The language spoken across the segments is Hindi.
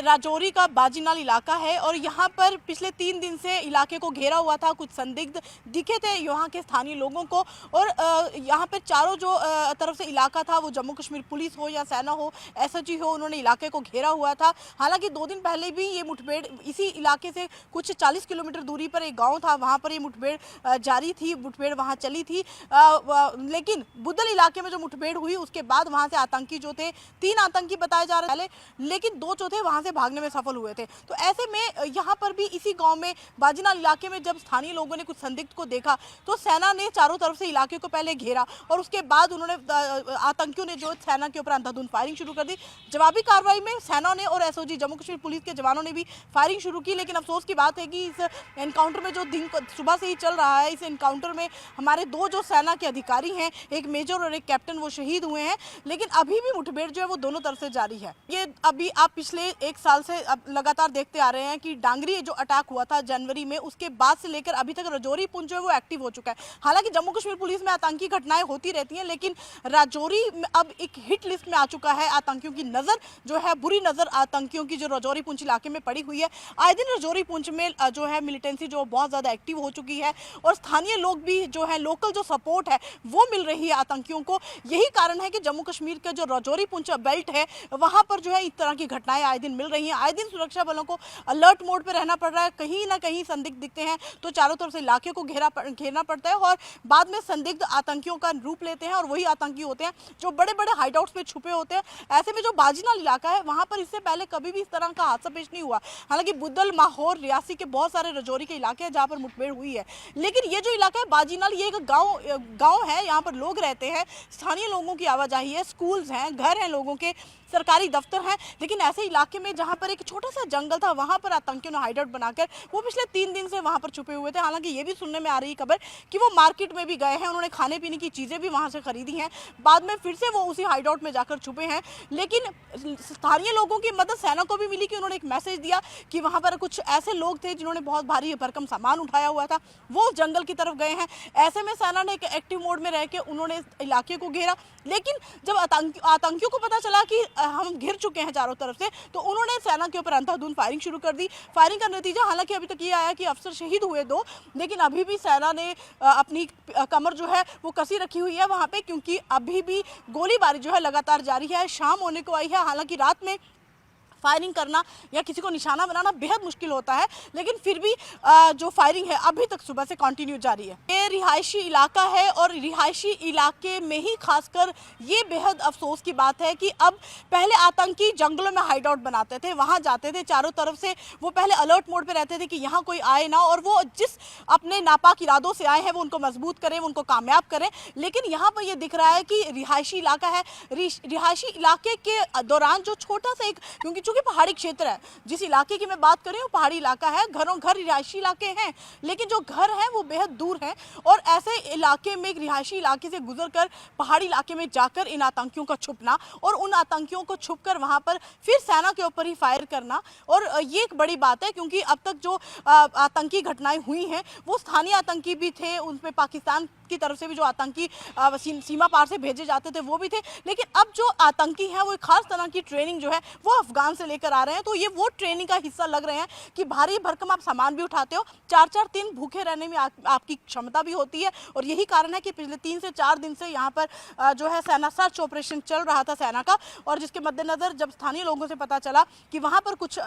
राजौरी का बाजीनाल इलाका है और यहाँ पर पिछले 3 दिन से इलाके को घेरा हुआ था। कुछ संदिग्ध दिखे थे यहाँ के स्थानीय लोगों को और यहाँ पर चारों जो तरफ से इलाका था, वो जम्मू कश्मीर पुलिस हो या सेना हो, एसओजी हो, उन्होंने इलाके को घेरा हुआ था। हालांकि 2 दिन पहले भी ये मुठभेड़ इसी इलाके से कुछ 40 किलोमीटर दूरी पर एक गाँव था, वहाँ पर ये मुठभेड़ जारी थी, मुठभेड़ वहाँ चली थी। लेकिन बुद्धल इलाके में जो मुठभेड़ हुई उसके बाद वहाँ से आतंकी जो थे, 3 आतंकी बताए जा रहे थे, लेकिन 2 जो थे वहाँ से भागने में सफल हुए थे। तो ऐसे में यहाँ पर भी इसी गांव में बाजीनाल इलाके में जब स्थानीय लोगों ने कुछ संदिग्ध को देखा तो सेना ने चारों तरफ से इलाके को पहले घेरा और उसके बाद उन्होंने आतंकियों ने जो सेना के ऊपर अंधाधुंध फायरिंग शुरू कर दी। जवाबी कार्रवाई में सेना ने और एसओजी जम्मू कश्मीर पुलिस के जवानों ने भी फायरिंग शुरू की। लेकिन अफसोस की बात है कि इस एनकाउंटर में जो दिन सुबह से ही चल रहा है, इस एनकाउंटर में हमारे 2 जो सेना के अधिकारी हैं, एक मेजर और एक कैप्टन, वो शहीद हुए हैं। लेकिन अभी भी मुठभेड़ जो है वो दोनों तरफ से जारी है। ये अभी आप पिछले 1 साल से अब लगातार देखते आ रहे हैं कि डांगरी जो अटैक हुआ था जनवरी में, उसके बाद से लेकर अभी तक राजौरी पुंछ जो है वो एक्टिव हो चुका है। हालांकि जम्मू कश्मीर पुलिस में आतंकी घटनाएं होती रहती हैं, लेकिन राजौरी अब एक हिट लिस्ट में आ चुका है। आतंकियों की नज़र जो है, बुरी नज़र आतंकियों की जो राजौरी पुंछ इलाके में पड़ी हुई है। आए दिन राजौरी पुंछ में जो है मिलिटेंसी जो बहुत ज़्यादा एक्टिव हो चुकी है और स्थानीय लोग भी जो है, लोकल जो सपोर्ट है वो मिल रही है आतंकियों को। यही कारण है कि जम्मू कश्मीर का जो राजौरी पुंछ बेल्ट है वहाँ पर जो है इस तरह की घटनाएं आए दिन मिल रही हैं। आए दिन सुरक्षा बलों को अलर्ट मोड पे रहना पड़ रहा है। कहीं ना कहीं संदिग्ध दिखते हैं तो चारों तरफ से इलाके को घेरना पड़ता है और बाद में संदिग्ध आतंकियों का रूप लेते हैं और वही आतंकी होते हैं जो बड़े बड़े हाइडआउट्स पे छुपे होते हैं। ऐसे में जो बाजीनाल इलाका है वहां पर इससे पहले कभी भी इस तरह का हादसा पेश नहीं हुआ। हालांकि बुद्धल, माहौर, रियासी के बहुत सारे राजौरी के इलाके हैं जहाँ पर मुठभेड़ हुई है, लेकिन ये जो इलाका है बाजीनाल, ये एक गाँव है। यहाँ पर लोग रहते हैं, स्थानीय लोगों की आवाजाही है, स्कूल्स हैं, घर हैं लोगों के, सरकारी दफ्तर हैं। लेकिन ऐसे इलाके में जहां पर एक छोटा सा जंगल था, वहां पर आतंकियों ने हाइडआउट बनाकर वो पिछले 3 दिन से वहां पर छुपे हुए थे। हालांकि ये भी सुनने में आ रही खबर कि वो मार्केट में भी गए हैं, उन्होंने खाने पीने की चीज़ें भी वहां से खरीदी हैं, बाद में फिर से वो उसी हाइडआउट में जाकर छुपे हैं। लेकिन स्थानीय लोगों की मदद सेना को भी मिली कि उन्होंने एक मैसेज दिया कि वहाँ पर कुछ ऐसे लोग थे जिन्होंने बहुत भारी भरकम सामान उठाया हुआ था, वो जंगल की तरफ गए हैं। ऐसे में सेना ने एक एक्टिव मोड में रह के उन्होंने इलाके को घेरा। लेकिन जब आतंकियों को पता चला कि हम घिर चुके हैं चारों तरफ से, तो उन्होंने सेना के ऊपर अंधाधुंध फायरिंग शुरू कर दी। फायरिंग का नतीजा हालांकि अभी तक ये आया कि अफसर शहीद हुए 2, लेकिन अभी भी सेना ने अपनी कमर जो है वो कसी रखी हुई है वहां पे, क्योंकि अभी भी गोलीबारी जो है लगातार जारी है। शाम होने को आई है, हालांकि रात में फायरिंग करना या किसी को निशाना बनाना बेहद मुश्किल होता है, लेकिन फिर भी जो फायरिंग है अभी तक सुबह से कंटिन्यू जारी है। ये रिहायशी इलाका है और रिहायशी इलाके में ही खासकर ये बेहद अफसोस की बात है कि अब पहले आतंकी जंगलों में हाइडआउट बनाते थे, वहाँ जाते थे, चारों तरफ से वो पहले अलर्ट मोड पे रहते थे कि यहाँ कोई आए ना, और वो जिस अपने नापाक इरादों से आए हैं वो उनको मजबूत करें, उनको कामयाब करें। लेकिन यहाँ पर ये दिख रहा है कि रिहायशी इलाका है, रिहायशी इलाके के दौरान जो छोटा सा एक, क्योंकि चूंकि पहाड़ी क्षेत्र है, जिस इलाके की मैं बात कर रही हूँ पहाड़ी इलाका है, घरों घर रिहायशी इलाके हैं, लेकिन जो घर हैं वो बेहद दूर हैं। और ऐसे इलाके में, एक रिहायशी इलाके से गुजरकर पहाड़ी इलाके में जाकर इन आतंकियों का छुपना और उन आतंकियों को छुपकर वहां पर फिर सेना के ऊपर ही फायर करना, और ये एक बड़ी बात है क्योंकि अब तक जो आतंकी घटनाएं हुई हैं वो स्थानीय आतंकी भी थे, उनमें पाकिस्तान की तरफ से भी जो आतंकी सीमा पार से भेजे जाते थे वो भी थे। लेकिन अब जो आतंकी हैं वो एक खास तरह की ट्रेनिंग जो है वो अफगान से लेकर आ रहे हैं, तो ये वो ट्रेनिंग का हिस्सा लग रहे हैं कि भारी भरकम आप सामान भी उठाते हो, 4-4 दिन भूखे रहने में आपकी क्षमता भी होती है। और यही कारण है कि पिछले 3 से 4 दिन से यहाँ पर जो है सेना सर्च ऑपरेशन चल रहा था सेना का, और जिसके मद्देनजर जब स्थानीय लोगों से पता चला कि वहाँ पर कुछ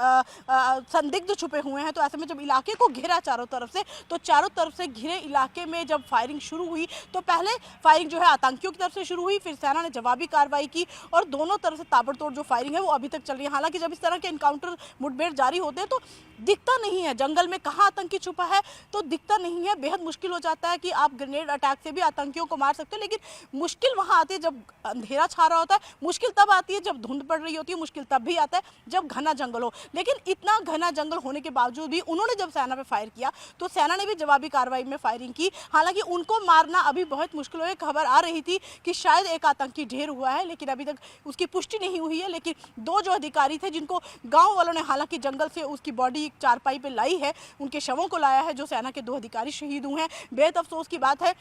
संदिग्ध छुपे हुए हैं, तो ऐसे में जब इलाके को घेरा चारों तरफ से, तो चारों तरफ से घिरे इलाके में जब फायरिंग शुरू हुई तो पहले फायरिंग जो है आतंकियों की तरफ से शुरू हुई, फिर सेना ने जवाबी कार्रवाई की और दोनों तरफ से ताबड़तोड़ जो फायरिंग है वो अभी तक चल रही है। हालांकि जब इस तरह के एनकाउंटर, मुठभेड़ जारी होते हैं तो दिखता नहीं है जंगल में कहाँ आतंकी छुपा है, तो दिखता नहीं है, बेहद मुश्किल हो जाता है कि आप ग्रेनेड अटैक से भी आतंकियों को मार सकते हो। लेकिन मुश्किल वहाँ आती है जब अंधेरा छा रहा होता है, मुश्किल तब आती है जब धुंध पड़ रही होती है, मुश्किल तब भी आता है जब घना जंगल हो। लेकिन इतना घना जंगल होने के बावजूद भी उन्होंने जब सेना पे फायर किया तो सेना ने भी जवाबी कार्रवाई में फायरिंग की। हालांकि उनको मारना अभी बहुत मुश्किल है। खबर आ रही थी कि शायद एक आतंकी ढेर हुआ है, लेकिन अभी तक उसकी पुष्टि नहीं हुई है। लेकिन 2 जो अधिकारी थे जिनको गांव वालों ने हालांकि जंगल से उसकी बॉडी चारपाई पे लाई है, उनके शवों को लाया है, जो सेना के 2 अधिकारी शहीद हुए हैं। बेहद अफसोस की बात है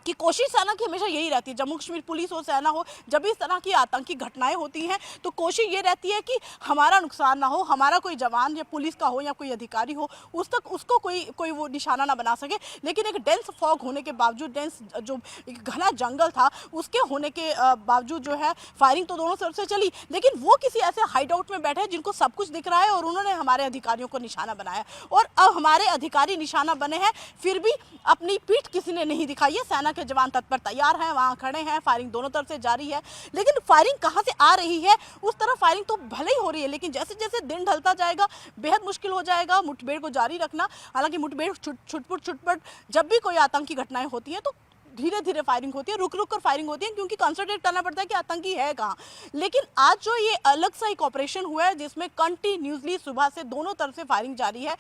कि कोशिश सेना की हमेशा यही रहती है, जम्मू कश्मीर पुलिस हो, सेना हो, जब भी इस तरह की आतंकी घटनाएं होती हैं तो कोशिश ये रहती है कि हमारा नुकसान ना हो, हमारा कोई जवान या पुलिस का हो या कोई अधिकारी हो उसको कोई वो निशाना ना बना सके। लेकिन एक डेंस फॉग होने के बावजूद, डेंस जो एक घना जंगल था उसके होने के बावजूद जो है फायरिंग तो दोनों तरफ से चली, लेकिन वो किसी ऐसे हाइड आउट में बैठे जिनको सब कुछ दिख रहा है और उन्होंने हमारे अधिकारियों को निशाना बनाया। और अब हमारे अधिकारी निशाना बने हैं, फिर भी अपनी पीठ किसी ने नहीं दिखाई है। सेना के जवान तत्पर तैयार हैं, वहां खड़े हैं, फायरिंग दोनों तरफ से जारी है। लेकिन फायरिंग कहां से आ रही है, उस तरफ फायरिंग तो भले ही हो रही है, लेकिन जैसे जैसे दिन ढलता जाएगा बेहद मुश्किल हो जाएगा मुठभेड़ को जारी रखना। हालांकि मुठभेड़ छुटपुट जब भी कोई आतंकी घटनाएं होती हैं तो धीरे धीरे फायरिंग होती है, रुक रुक कर फायरिंग होती है, क्योंकि कंसंट्रेट करना पड़ता है कि आतंकी है कहाँ। लेकिन आज जो ये अलग सा एक ऑपरेशन हुआ है जिसमें कंटिन्यूसली सुबह से दोनों तरफ से फायरिंग जारी है,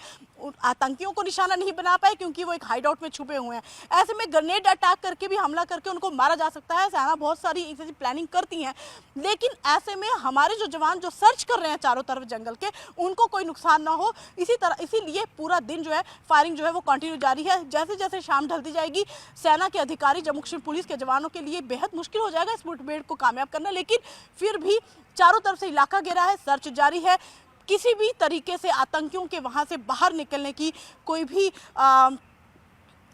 आतंकियों को निशाना नहीं बना पाए क्योंकि वो एक हाइड आउट में छुपे हुए हैं। ऐसे में ग्रेनेड अटैक करके भी हमला करके उनको मारा जा सकता है। सेना बहुत सारी ऐसी प्लानिंग करती हैं, लेकिन ऐसे में हमारे जो जवान जो सर्च कर रहे हैं चारों तरफ जंगल के, उनको कोई नुकसान ना हो, इसीलिए पूरा दिन जो है फायरिंग जो है वो कंटिन्यू जारी है। जैसे जैसे शाम ढलती जाएगी सेना के अधिकारी, जम्मू कश्मीर पुलिस के जवानों के लिए बेहद मुश्किल हो जाएगा इस मुठभेड़ को कामयाब करना। लेकिन फिर भी चारों तरफ से इलाका घेरा है, सर्च जारी है, किसी भी तरीके से आतंकियों के वहां से बाहर निकलने की कोई भी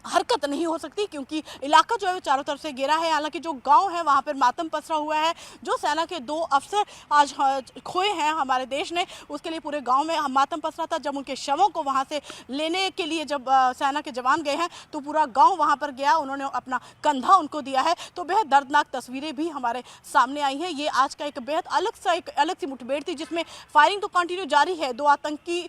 हरकत नहीं हो सकती, क्योंकि इलाका जो है वो चारों तरफ से घेरा है। हालांकि जो गांव है वहां पर मातम पसरा हुआ है। जो सेना के 2 अफसर आज खोए हैं हमारे देश ने, उसके लिए पूरे गांव में मातम पसरा था। जब उनके शवों को वहां से लेने के लिए जब सेना के जवान गए हैं तो पूरा गांव वहां पर गया, उन्होंने अपना कंधा उनको दिया है। तो बेहद दर्दनाक तस्वीरें भी हमारे सामने आई हैं। ये आज का एक बेहद अलग सी मुठभेड़ थी जिसमें फायरिंग तो कंटिन्यू जारी है। 2 आतंकी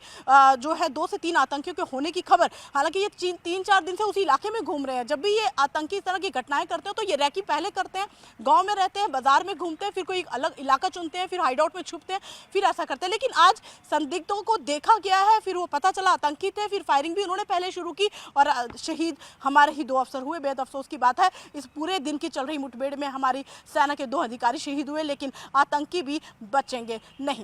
जो है 2 से 3 आतंकियों के होने की खबर, हालांकि ये 3-4 दिन से उसी इलाके में घूम रहे हैं। जब भी ये आतंकी इस तरह की घटनाएं करते हैं तो ये रैकी पहले करते हैं, गांव में रहते हैं, बाजार में घूमते हैं, फिर कोई अलग इलाका चुनते हैं, फिर हाइड आउट में छुपते हैं, फिर ऐसा करते हैं। लेकिन आज संदिग्धों को देखा गया है, फिर वो पता चला आतंकी थे, फिर फायरिंग भी उन्होंने पहले शुरू की और शहीद हमारे ही 2 अफसर हुए। बेहद अफसोस की बात है, इस पूरे दिन की चल रही मुठभेड़ में हमारी सेना के 2 अधिकारी शहीद हुए, लेकिन आतंकी भी बचेंगे नहीं।